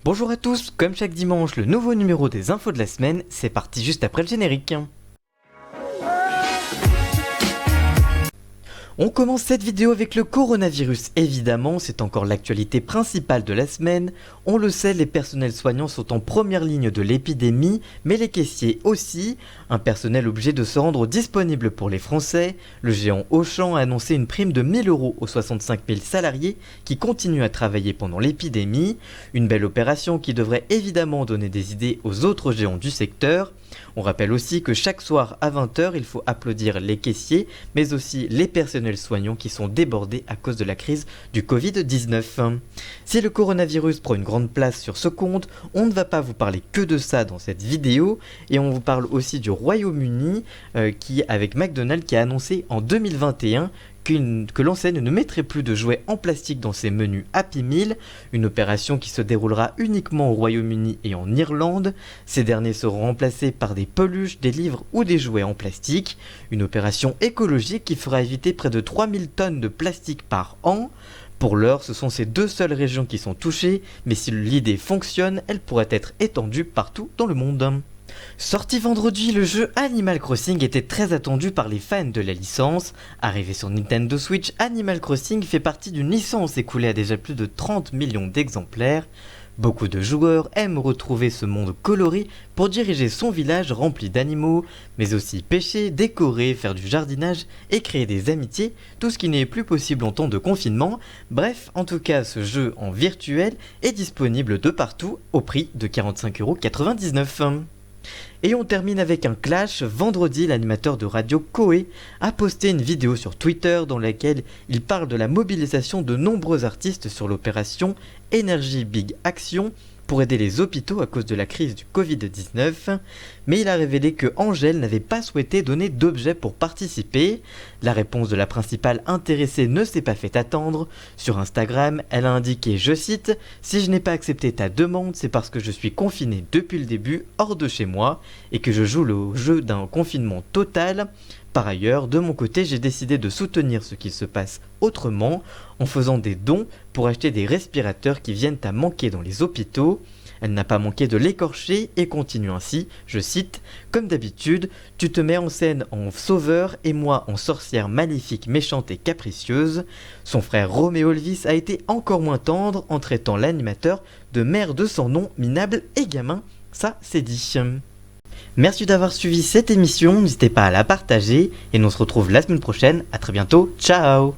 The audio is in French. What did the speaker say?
Bonjour à tous, comme chaque dimanche, le nouveau numéro des infos de la semaine, c'est parti juste après le générique. On commence cette vidéo avec le coronavirus, évidemment, c'est encore l'actualité principale de la semaine. On le sait, les personnels soignants sont en première ligne de l'épidémie, mais les caissiers aussi. Un personnel obligé de se rendre disponible pour les Français. Le géant Auchan a annoncé une prime de 1000 € aux 65 000 salariés qui continuent à travailler pendant l'épidémie. Une belle opération qui devrait évidemment donner des idées aux autres géants du secteur. On rappelle aussi que chaque soir à 20 h, il faut applaudir les caissiers, mais aussi les personnels soignants qui sont débordés à cause de la crise du Covid-19. Si le coronavirus prend une grande place sur ce compte, on ne va pas vous parler que de ça dans cette vidéo, et on vous parle aussi du Royaume-Uni, qui, avec McDonald's, qui a annoncé en 2021 que l'enseigne ne mettrait plus de jouets en plastique dans ses menus Happy Meal, une opération qui se déroulera uniquement au Royaume-Uni et en Irlande. Ces derniers seront remplacés par des peluches, des livres ou des jouets en plastique, une opération écologique qui fera éviter près de 3000 tonnes de plastique par an. Pour l'heure, ce sont ces deux seules régions qui sont touchées, mais si l'idée fonctionne, elle pourrait être étendue partout dans le monde. Sorti vendredi, le jeu Animal Crossing était très attendu par les fans de la licence. Arrivé sur Nintendo Switch, Animal Crossing fait partie d'une licence écoulée à déjà plus de 30 millions d'exemplaires. Beaucoup de joueurs aiment retrouver ce monde coloré pour diriger son village rempli d'animaux, mais aussi pêcher, décorer, faire du jardinage et créer des amitiés, tout ce qui n'est plus possible en temps de confinement. Bref, en tout cas, ce jeu en virtuel est disponible de partout au prix de 45,99 €. Et on termine avec un clash. Vendredi, l'animateur de radio Koé a posté une vidéo sur Twitter dans laquelle il parle de la mobilisation de nombreux artistes sur l'opération Energy Big Action pour aider les hôpitaux à cause de la crise du Covid-19, mais il a révélé que Angèle n'avait pas souhaité donner d'objets pour participer. La réponse de la principale intéressée ne s'est pas fait attendre. Sur Instagram, elle a indiqué, je cite, « Si je n'ai pas accepté ta demande, c'est parce que je suis confinée depuis le début, hors de chez moi, et que je joue le jeu d'un confinement total. Par ailleurs, de mon côté, j'ai décidé de soutenir ce qui se passe autrement en faisant des dons pour acheter des respirateurs qui viennent à manquer dans les hôpitaux. » Elle n'a pas manqué de l'écorcher et continue ainsi, je cite, « Comme d'habitude, tu te mets en scène en sauveur et moi en sorcière maléfique, méchante et capricieuse. » Son frère Roméo Elvis a été encore moins tendre en traitant l'animateur de mère de son nom, minable et gamin. Ça, c'est dit. Merci d'avoir suivi cette émission, n'hésitez pas à la partager et on se retrouve la semaine prochaine, à très bientôt, ciao.